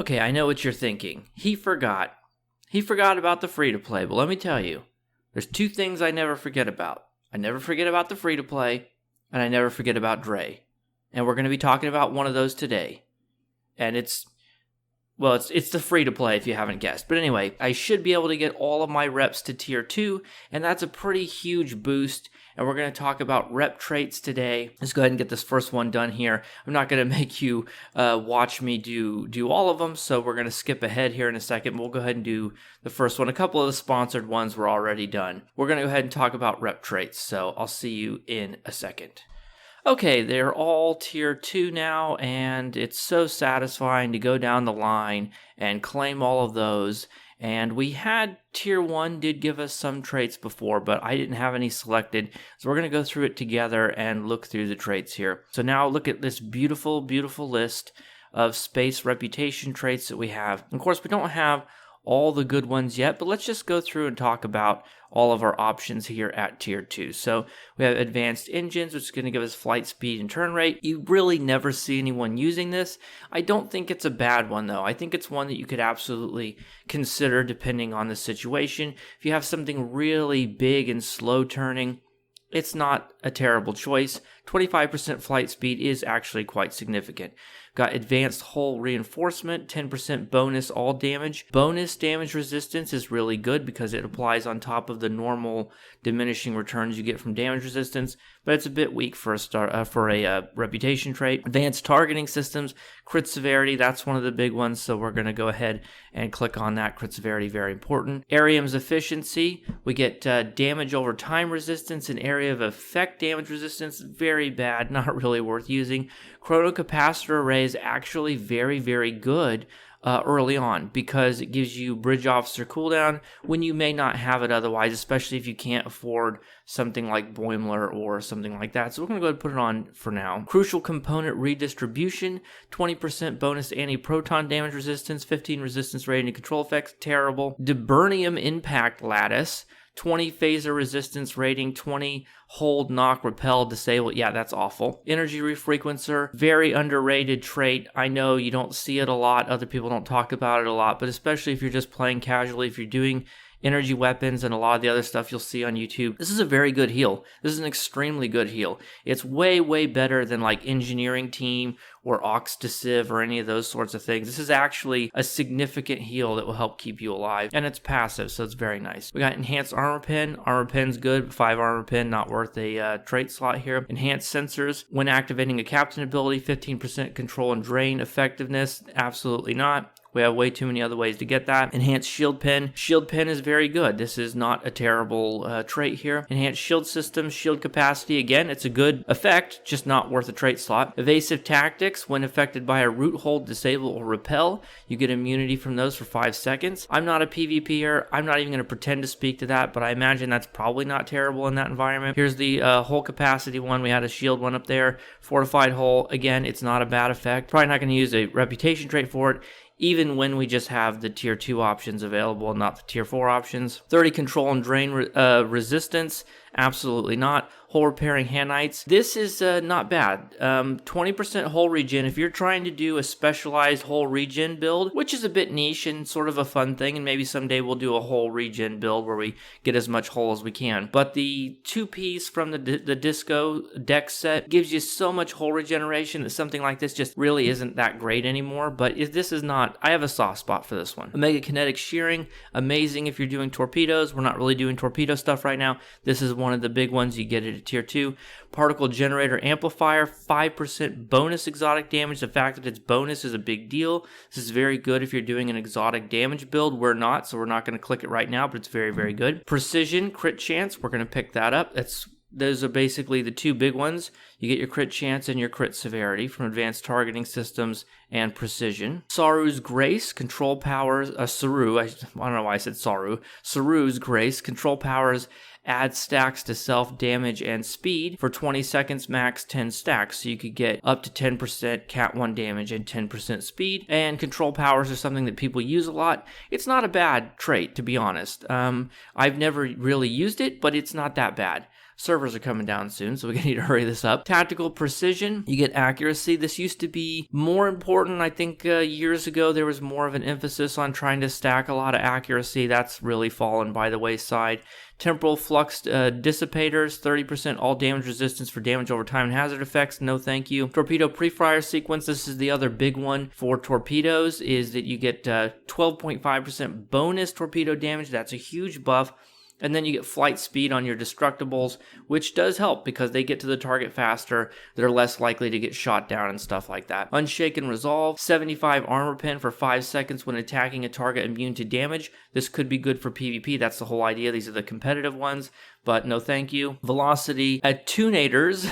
Okay, I know what you're thinking. He forgot. He forgot about the free-to-play, but let me tell you, there's two things I never forget about. I never forget about the free-to-play, and I never forget about Dre. And we're going to be talking about one of those today. And it's the free-to-play if you haven't guessed. But anyway, I should be able to get all of my reps to tier 2, and that's a pretty huge boost. And we're going to talk about rep traits today. Let's go ahead and get this first one done here. I'm not going to make you watch me do all of them, so we're going to skip ahead here in a second. We'll go ahead and do the first one. A couple of the sponsored ones were already done. We're going to go ahead and talk about rep traits, so I'll see you in a second. Okay, they're all tier 2 now, and it's so satisfying to go down the line and claim all of those. And we had tier 1 did give us some traits before, but I didn't have any selected. So we're going to go through it together and look through the traits here. So now look at this beautiful, beautiful list of space reputation traits that we have. Of course, we don't have all the good ones yet, but let's just go through and talk about all of our options here at tier 2. So we have advanced engines, which is going to give us flight speed and turn rate. You really never see anyone using this. I don't think it's a bad one though. I think it's one that you could absolutely consider depending on the situation. If you have something really big and slow turning, it's not a terrible choice. 25% flight speed is actually quite significant. Got advanced hull reinforcement, 10% bonus all damage. Bonus damage resistance is really good because it applies on top of the normal diminishing returns you get from damage resistance, but it's a bit weak for a reputation trait. Advanced targeting systems, crit severity, that's one of the big ones, so we're going to go ahead and click on that. Crit severity, very important. Arium's efficiency, we get damage over time resistance and area of effect damage resistance, very bad, not really worth using. Chronocapacitor array is actually very, very good early on because it gives you bridge officer cooldown when you may not have it otherwise, especially if you can't afford something like Boimler or something like that. So we're going to go ahead and put it on for now. Crucial component redistribution, 20% bonus anti-proton damage resistance, 15 resistance rating and control effects, terrible. Diburnium impact lattice, 20 phaser resistance rating, 20 hold, knock, repel, disable. Yeah, that's awful. Energy refrequencer, very underrated trait. I know you don't see it a lot. Other people don't talk about it a lot, but especially if you're just playing casually, if you're doing energy weapons and a lot of the other stuff you'll see on YouTube, this is a very good heal. This is an extremely good heal. It's way, way better than like engineering team or ox to civ or any of those sorts of things. This is actually a significant heal that will help keep you alive, and it's passive, so it's very nice. We got enhanced armor pen. Armor pen's good, but 5 armor pen, not worth a trait slot here. Enhanced sensors. When activating a captain ability, 15% control and drain effectiveness. Absolutely not. We have way too many other ways to get that. Enhanced shield pen. Shield pen is very good. This is not a terrible trait here. Enhanced shield system, shield capacity. Again, it's a good effect, just not worth a trait slot. Evasive tactics. When affected by a root hold, disable, or repel, you get immunity from those for 5 seconds. I'm not a PvPer. I'm not even going to pretend to speak to that, but I imagine that's probably not terrible in that environment. Here's the hull capacity one. We had a shield one up there. Fortified hull. Again, it's not a bad effect. Probably not going to use a reputation trait for it, even when we just have the tier 2 options available and not the tier 4 options. 30 control and drain resistance, absolutely not. Hull repairing nanites, this is not bad. 20% hull regen, if you're trying to do a specialized hull regen build, which is a bit niche and sort of a fun thing, and maybe someday we'll do a hull regen build where we get as much hull as we can. But the 2-piece from the Disco deck set gives you so much hull regeneration that something like this just really isn't that great anymore. But if this is not, I have a soft spot for this one. Omega kinetic shearing, amazing if you're doing torpedoes. We're not really doing torpedo stuff right now. This is one of the big ones. You get it at tier 2. Particle generator amplifier, 5% bonus exotic damage. The fact that it's bonus is a big deal. This is very good if you're doing an exotic damage build. We're not, so we're not going to click it right now, but it's very, very good. Precision, crit chance, we're going to pick that up. Those are basically the two big ones. You get your crit chance and your crit severity from advanced targeting systems and precision. Saru's Grace, control powers, Saru, I don't know why I said Saru. Saru's Grace, control powers, add stacks to self damage and speed for 20 seconds max 10 stacks, so you could get up to 10% cat 1 damage and 10% speed. And control powers are something that people use a lot. It's not a bad trait, to be honest. I've never really used it, but it's not that bad. Servers are coming down soon, so we're going to need to hurry this up. Tactical precision, you get accuracy. This used to be more important. I think years ago there was more of an emphasis on trying to stack a lot of accuracy. That's really fallen by the wayside. Temporal flux dissipators, 30% all damage resistance for damage over time and hazard effects. No thank you. Torpedo pre-fire sequence. This is the other big one for torpedoes, is that you get 12.5% bonus torpedo damage. That's a huge buff. And then you get flight speed on your destructibles, which does help because they get to the target faster. They're less likely to get shot down and stuff like that. Unshaken Resolve, 75 armor pen for 5 seconds when attacking a target immune to damage. This could be good for PvP. That's the whole idea. These are the competitive ones, but no thank you. Velocity Attunators,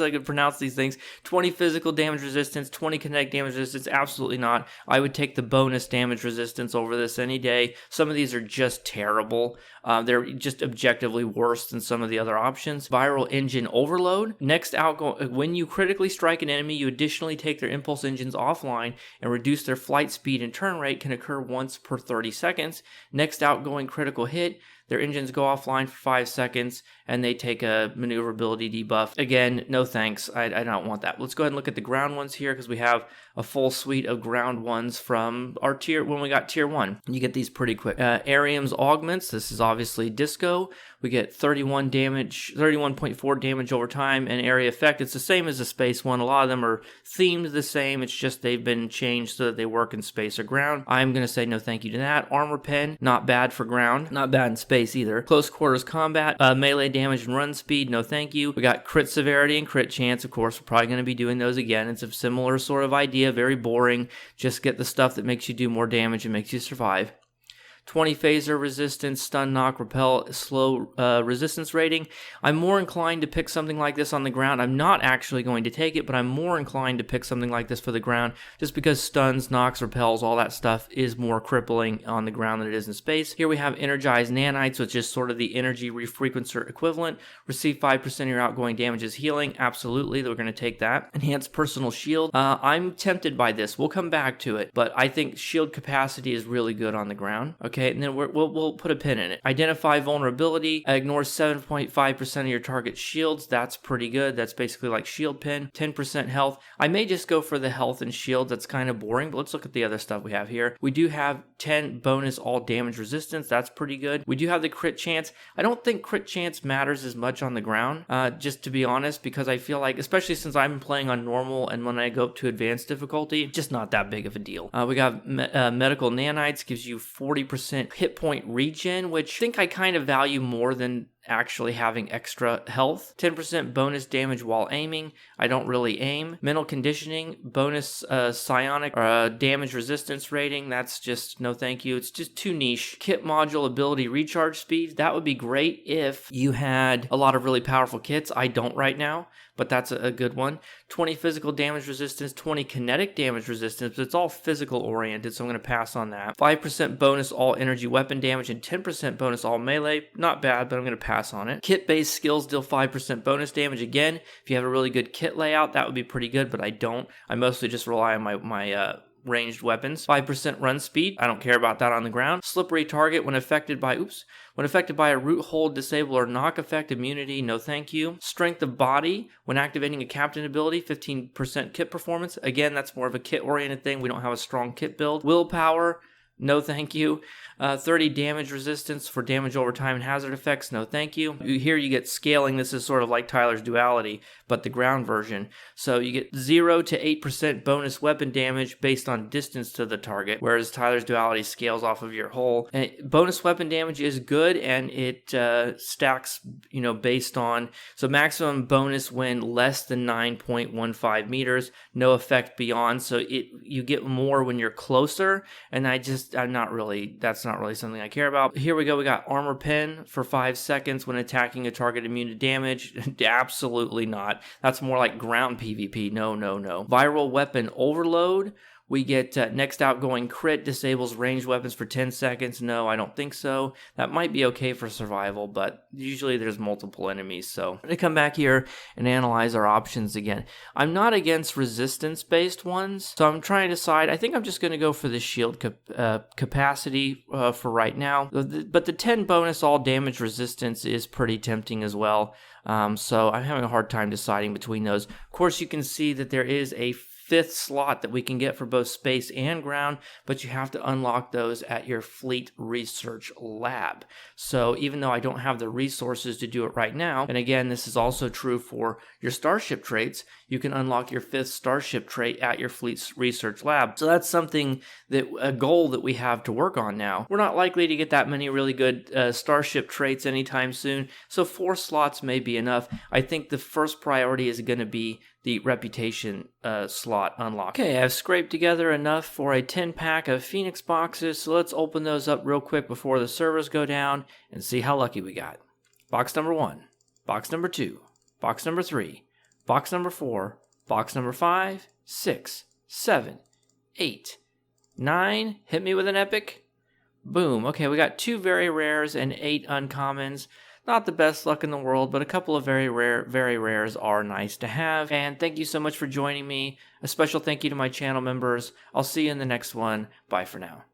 I could pronounce these things. 20 physical damage resistance, 20 kinetic damage resistance. Absolutely not. I would take the bonus damage resistance over this any day. Some of these are just terrible. They're just objectively worse than some of the other options. Viral Engine Overload. Next outgoing, when you critically strike an enemy, you additionally take their impulse engines offline and reduce their flight speed and turn rate. Can occur once per 30 seconds. Next outgoing critical hit, their engines go offline for 5 seconds and they take a maneuverability debuff. Again, no thanks. I don't want that. Let's go ahead and look at the ground ones here because we have a full suite of ground ones from our tier when we got tier 1. You get these pretty quick. Arium's Augments. This is obviously Disco. We get 31.4 damage over time and area effect. It's the same as the space one. A lot of them are themed the same. It's just they've been changed so that they work in space or ground. I'm going to say no thank you to that. Armor Pen, not bad for ground. Not bad in space either. Close Quarters Combat, melee damage and run speed, no thank you. We got Crit Severity and Crit Chance. Of course, we're probably going to be doing those again. It's a similar sort of idea. Very boring. Just get the stuff that makes you do more damage and makes you survive. 20 phaser resistance, stun, knock, repel, slow resistance rating. I'm more inclined to pick something like this on the ground. I'm not actually going to take it, but I'm more inclined to pick something like this for the ground just because stuns, knocks, repels, all that stuff is more crippling on the ground than it is in space. Here we have Energized Nanites, which is sort of the energy refrequencer equivalent. Receive 5% of your outgoing damage as healing. Absolutely, we're going to take that. Enhanced Personal Shield. I'm tempted by this. We'll come back to it, but I think shield capacity is really good on the ground. Okay. And then we'll put a pin in it. Identify vulnerability. Ignores 7.5% of your target shields. That's pretty good. That's basically like shield pin. 10% health. I may just go for the health and shield. That's kind of boring, but let's look at the other stuff we have here. We do have 10 bonus all damage resistance. That's pretty good. We do have the crit chance. I don't think crit chance matters as much on the ground, just to be honest, because I feel like, especially since I'm playing on normal and when I go up to advanced difficulty, just not that big of a deal. We got Medical Nanites, gives you 40% hit point regen, which I think I kind of value more than actually having extra health. 10% bonus damage while aiming. I don't really aim. Mental conditioning, bonus psionic damage resistance rating. That's just no thank you. It's just too niche. Kit module ability recharge speed. That would be great if you had a lot of really powerful kits. I don't right now, but that's a good one. 20 physical damage resistance, 20 kinetic damage resistance, but it's all physical oriented, so I'm going to pass on that. 5% bonus all energy weapon damage and 10% bonus all melee. Not bad, but I'm going to pass on it. Kit-based skills deal 5% bonus damage. Again, if you have a really good kit layout, that would be pretty good, but I don't. I mostly just rely on my ranged weapons. 5% run speed. I don't care about that on the ground. Slippery target when affected by a root hold, disable, or knock effect immunity. No thank you. Strength of body. When activating a captain ability, 15% kit performance. Again, that's more of a kit-oriented thing. We don't have a strong kit build. Willpower. No thank you. 30 damage resistance for damage over time and hazard effects. No thank you. Here you get scaling. This is sort of like Tyler's Duality, but the ground version. So you get 0 to 8% bonus weapon damage based on distance to the target, whereas Tyler's Duality scales off of your hull. And bonus weapon damage is good, and it stacks, based on, so maximum bonus when less than 9.15 meters, no effect beyond. So you get more when you're closer, and that's not really something I care about. Here we go. We got Armor Pen for 5 seconds when attacking a target immune to damage. Absolutely not. That's more like ground PvP. No. Viral Weapon Overload. We get next outgoing crit, disables ranged weapons for 10 seconds. No, I don't think so. That might be okay for survival, but usually there's multiple enemies. So I'm going to come back here and analyze our options again. I'm not against resistance-based ones, so I'm trying to decide. I think I'm just going to go for the shield capacity for right now. But the 10 bonus all damage resistance is pretty tempting as well. So I'm having a hard time deciding between those. Of course, you can see that there is a 5th slot that we can get for both space and ground, but you have to unlock those at your fleet research lab. So even though I don't have the resources to do it right now, and again, this is also true for your starship traits, you can unlock your 5th starship trait at your fleet research lab. So that's something a goal that we have to work on now. We're not likely to get that many really good starship traits anytime soon, so 4 slots may be enough. I think the first priority is going to be the reputation slot unlock. Okay, I've scraped together enough for a 10-pack of Phoenix boxes, so let's open those up real quick before the servers go down and see how lucky we got. Box number 1, box number 2, box number 3, box number 4, box number 5, 6, 7, 8, 9. Hit me with an epic. Boom. Okay, we got 2 very rares and 8 uncommons. Not the best luck in the world, but a couple of very rares are nice to have. And thank you so much for joining me. A special thank you to my channel members. I'll see you in the next one. Bye for now.